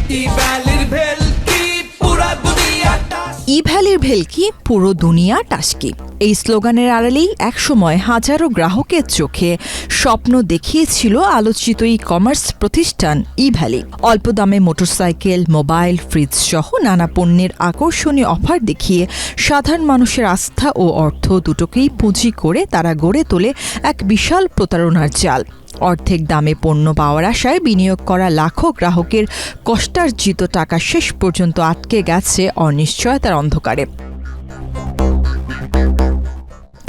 ই ভ্যালির ভেলকি পুরো দুনিয়া টাস্কি, এই স্লোগানের আড়ালেই একসময় হাজারো গ্রাহকের চোখে স্বপ্ন দেখিয়েছিল আলোচিত ই কমার্স প্রতিষ্ঠান ই ভ্যালি। অল্প দামে মোটরসাইকেল, মোবাইল, ফ্রিজ সহ নানা পণ্যের আকর্ষণীয় অফার দেখিয়ে সাধারণ মানুষের আস্থা ও অর্থ দুটোকেই পুঁজি করে তারা গড়ে তোলে এক বিশাল প্রতারণার জাল। অর্ধেক দামে পণ্য পাওয়ার আশায় বিনিয়োগ করা লাখো গ্রাহকের কষ্টার্জিত টাকা শেষ পর্যন্ত আটকে গেছে অনিশ্চয়তার অন্ধকারে।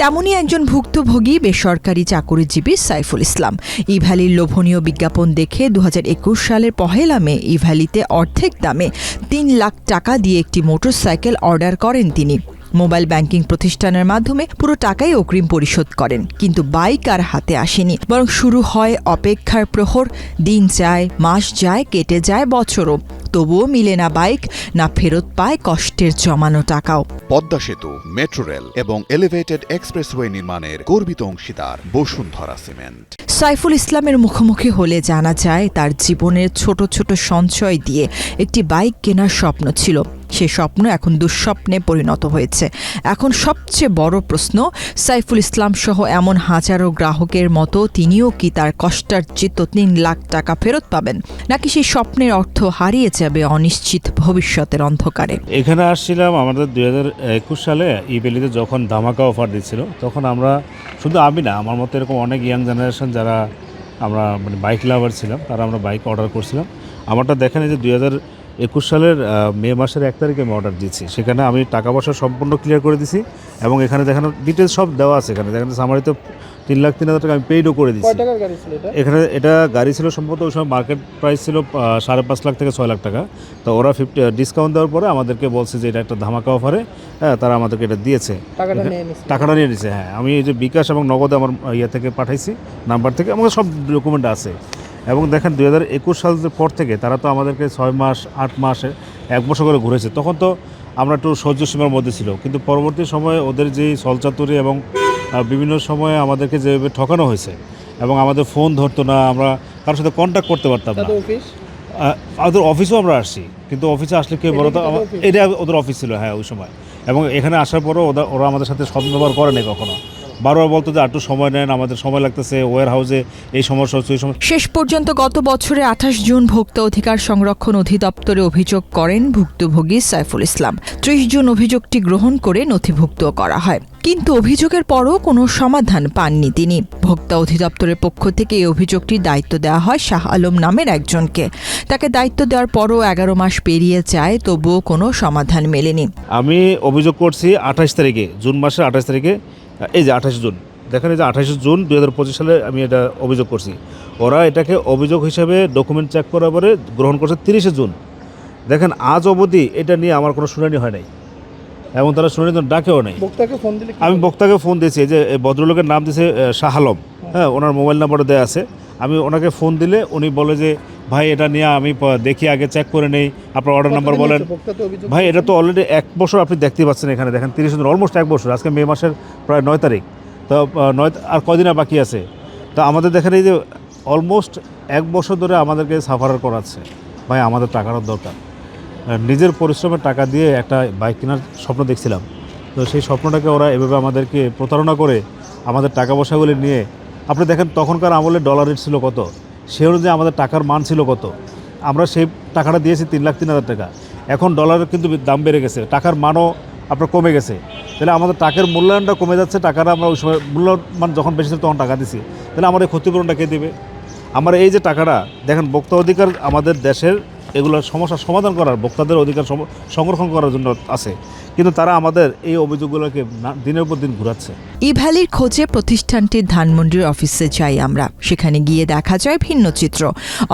তেমনই একজন ভুক্তভোগী বেসরকারি চাকরিজীবী সাইফুল ইসলাম। ই ভ্যালির লোভনীয় বিজ্ঞাপন দেখে 2021 সালের 1 মে ই ভ্যালিতে অর্ধেক দামে 3 লাখ টাকা দিয়ে একটি মোটরসাইকেল অর্ডার করেন তিনি। মোবাইল ব্যাংকিং প্রতিষ্ঠানের মাধ্যমে পুরো টাকাই অগ্রিম পরিশোধ করেন, কিন্তু বাইক আর হাতে আসেনি, বরং শুরু হয় অপেক্ষার প্রহর। দিন যায়, মাস যায়, কেটে যায় বছরও, তবুও মিলে না বাইক, না ফেরত পায় কষ্টের জমানো টাকাও। পদ্মা সেতু, মেট্রো রেল এবং এলিভেটেড এক্সপ্রেসওয়ে নির্মাণের গর্বিত অংশীদার বসুন্ধরা সিমেন্ট। সাইফুল ইসলামের মুখোমুখি হলে জানা যায় তার জীবনের ছোট ছোট সঞ্চয় দিয়ে একটি বাইক কেনার স্বপ্ন ছিল। সে স্বপ্ন এখন দুঃস্বপ্নে পরিণত হয়েছে। এখন সবচেয়ে বড় প্রশ্ন, সাইফুল ইসলাম সহ এমন হাজারো গ্রাহকের মতো তিনিও কি তার কষ্টার্জিত 3 লাখ টাকা ফেরত পাবেন, নাকি সেই স্বপ্নের অর্থ হারিয়ে যাবে অনিশ্চিত ভবিষ্যতের অন্ধকারে। এখানে আসছিলাম আমাদের 2021 সালে ই ভ্যালিতে যখন ধামাকা অফার দিচ্ছিল, তখন আমরা, শুধু আমি না, আমার মতো এরকম অনেক ইয়াং জেনারেশন যারা আমরা মানে বাইক লাভার ছিলাম, তারা আমরা বাইক অর্ডার করছিলাম। আমারটা দেখেন যে 2021 সালের মে মাসের 1 তারিখে আমি অর্ডার দিচ্ছি। সেখানে আমি টাকা পয়সা সম্পূর্ণ ক্লিয়ার করে দিছি এবং এখানে দেখানো ডিটেলস সব দেওয়া আছে। এখানে দেখেন সামারিতে 3,03,000 টাকা আমি পেইডও করে দিচ্ছি। এখানে এটা গাড়ি ছিল সম্ভবত ওই সময় মার্কেট প্রাইস ছিল 5.5 লাখ থেকে 6 লাখ টাকা। তো ওরা 50 ডিসকাউন্ট দেওয়ার পরে আমাদেরকে বলছে যে এটা একটা ধামাকা অফারে, তারা আমাদেরকে এটা দিয়েছে, টাকাটা নিয়ে নিয়েছে। হ্যাঁ, আমি এই যে বিকাশ এবং নগদে আমার ইয়ে থেকে পাঠাইছি, নাম্বার থেকে, আমার সব ডকুমেন্ট আছে। এবং দেখেন 2021 সালের পর থেকে তারা তো আমাদেরকে 6 মাস, 8 মাসে 1 বছর করে ঘুরেছে। তখন তো আমরা একটু সহ্য সীমার মধ্যে ছিল, কিন্তু পরবর্তী সময়ে ওদের যেই ছলচাতুরি এবং বিভিন্ন সময়ে আমাদেরকে যেভাবে ঠকানো হয়েছে এবং আমাদের ফোন ধরতো না, আমরা কারোর সাথে কন্ট্যাক্ট করতে পারতাম না। ওদের অফিসেও আমরা আসছি, কিন্তু অফিসে আসলে কেউ বলো তো, এটা ওদের অফিস ছিল, হ্যাঁ, ওই সময়। এবং এখানে আসার পরও ওরা আমাদের সাথে সদ্ব্যবহার করে নাই কখনো। বারবার বলতো যে একটু সময় নেন, আমাদের সময় লাগতেছে, ওয়্যার হাউসে এই সমস্যা হচ্ছে, এই সময়। শেষ পর্যন্ত গত বছরে 28 জুন ভোক্তা অধিকার সংরক্ষণ অধিদপ্তরে অভিযোগ করেন ভুক্তভোগী সাইফুল ইসলাম। 30 জুন অভিযোগটি গ্রহণ করে নথিভুক্ত করা হয়, কিন্তু অভিযোগের পরও কোনো সমাধান পাননি তিনি। ভোক্তা অধিদপ্তরের পক্ষ থেকে এই অভিযোগটির দায়িত্ব দেওয়া হয় শাহ আলম নামের একজনকে। তাকে দায়িত্ব দেওয়ার পরও 11 মাস পেরিয়ে যায়, তবুও কোনো সমাধান মেলেনি। আমি অভিযোগ করছি 28 তারিখে, জুন মাসের 28 তারিখে, এই যে 28 জুন, দেখেন এই যে 28 জুন 2025 সালে আমি এটা অভিযোগ করছি। ওরা এটাকে অভিযোগ হিসেবে ডকুমেন্ট চেক করার পরে গ্রহণ করছে 30 জুন। দেখেন আজ অবধি এটা নিয়ে আমার কোনো শুনানি হয় নাই এবং তারা শুনানির জন্য ডাকেও নাই। আমি বক্তাকে ফোন দিয়েছি, যে ভদ্রলোকের নাম দিয়েছে শাহ আলম, হ্যাঁ, ওনার মোবাইল নাম্বারও দেওয়া আছে। আমি ওনাকে ফোন দিলে উনি বলে যে ভাই এটা নিয়ে আমি দেখি, আগে চেক করে নেই, আপনার অর্ডার নাম্বার বলেন। ভাই এটা তো অলরেডি 1 বছর আপনি দেখতে পাচ্ছেন, এখানে দেখেন 30 জুন, অলমোস্ট 1 বছর। আজকে মে মাসের প্রায় 9 তারিখ, তো 9 আর কয়দিন আর বাকি আছে। তো আমাদের দেখেন এই যে অলমোস্ট 1 বছর ধরে আমাদেরকে সাফার করাচ্ছে। ভাই আমাদের টাকার দরকার, নিজের পরিশ্রমের টাকা দিয়ে একটা বাইক কেনার স্বপ্ন দেখছিলাম, তো সেই স্বপ্নটাকে ওরা এভাবে আমাদেরকে প্রতারণা করে আমাদের টাকা পয়সাগুলি নিয়ে, আপনি দেখেন তখনকার আমলে ডলার রেট ছিল কত, সে অনুযায়ী আমাদের টাকার মান ছিল কত। আমরা সেই টাকাটা দিয়েছি 3,03,000 টাকা। এখন ডলারের কিন্তু দাম বেড়ে গেছে, টাকার মানও আপনার কমে গেছে। তাহলে আমাদের টাকার মূল্যায়নটা কমে যাচ্ছে, টাকাটা আমরা ওই সময় মূল্যমান যখন বেশি ছিল তখন টাকা দিছি, তাহলে আমাদের ক্ষতিপূরণটা কে দেবে? আমার এই যে টাকাটা দেখেন, ভোক্তা অধিকার আমাদের দেশের এগুলোর সমস্যার সমাধান করার, ভোক্তাদের অধিকার সংরক্ষণ করার জন্য আছে, কিন্তু তারা আমাদের এই অভিযোগগুলোকে দিনের পর দিন ঘুরাচ্ছে। ই ভ্যালির খোঁজে প্রতিষ্ঠানটির ধানমন্ডির অফিসে যাই আমরা। সেখানে গিয়ে দেখা যায় ভিন্ন চিত্র।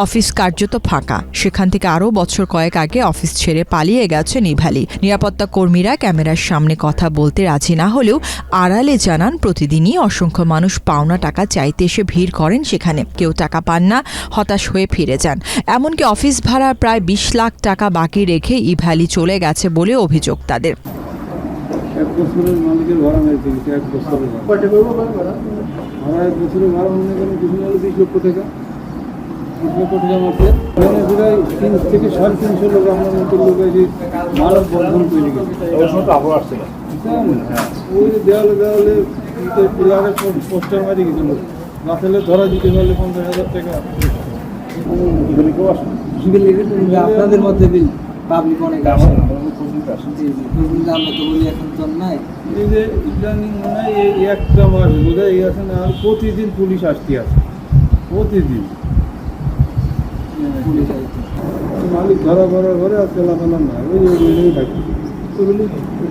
অফিস কার্যত ফাঁকা। সেখান থেকে আরও বছর কয়েক আগে অফিস ছেড়ে পালিয়ে গেছেন ই ভ্যালি। নিরাপত্তা কর্মীরা ক্যামেরার সামনে কথা বলতে রাজি না হলেও আড়ালে জানান প্রতিদিনই অসংখ্য মানুষ পাওনা টাকা চাইতে এসে ভিড় করেন সেখানে। কেউ টাকা পান না, হতাশ হয়ে ফিরে যান। এমনকি অফিস ভাড়া প্রায় 20 লাখ টাকা বাকি রেখে ই ভ্যালি চলে গেছে বলে অভিযোগ তাদের। 1 বছরের মালিকের ভাড়া মেরে দিয়েছে, 1 বছরের ভাড়া। 1 বছরের ভাড়া মনে করেন কিছু হলে 20 লক্ষ টাকা। কোটি জমাতে এখানে প্রায় 3 থেকে 350 লোক আমার মতো লোক যে মানব বন্ধন তৈরি গেছে ওই সময় তো আবহাওয়া আসছিল। ওই যে দেওয়ালে পিলারে পোস্টার মারি গেছিল গাছেলে ধরা দিতে পারলে 50,000 টাকা আপনাদের মধ্যে পাবলিক অনেক আসে জি জি আমরা তো বলি এখন তো নাই এই যে ইদানিং মনে হয় এই একটা মাস বোধহয় এই আছে না আর প্রতিদিন পুলিশ আসতে আছে প্রতিদিন পুলিশ আইছে। মালিক ধরা করার পরে আর চলাফেলা না ওই বিল্ডিংয়ে থাকি ওগুলি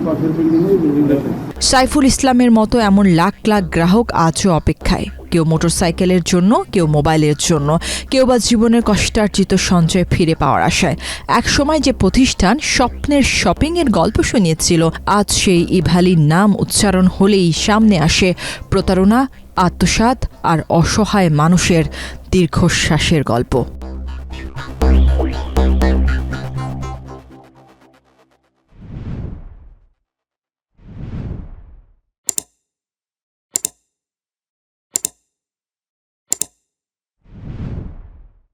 পাশের বিল্ডিংয়ে বিল্ডিংটা সাইফুল ইসলামের মতো এমন লাখ লাখ গ্রাহক আজও অপেক্ষায়, কেউ মোটরসাইকেলের জন্য, কেউ মোবাইলের জন্য, কেউ বা জীবনের কষ্টার্জিত সঞ্চয় ফিরে পাওয়ার আশায়। একসময় যে প্রতিষ্ঠান স্বপ্নের শপিংয়ের গল্প শুনিয়েছিল, আজ সেই ইভ্যালির নাম উচ্চারণ হলেই সামনে আসে প্রতারণা, আত্মসাৎ আর অসহায় মানুষের দীর্ঘশ্বাসের গল্প।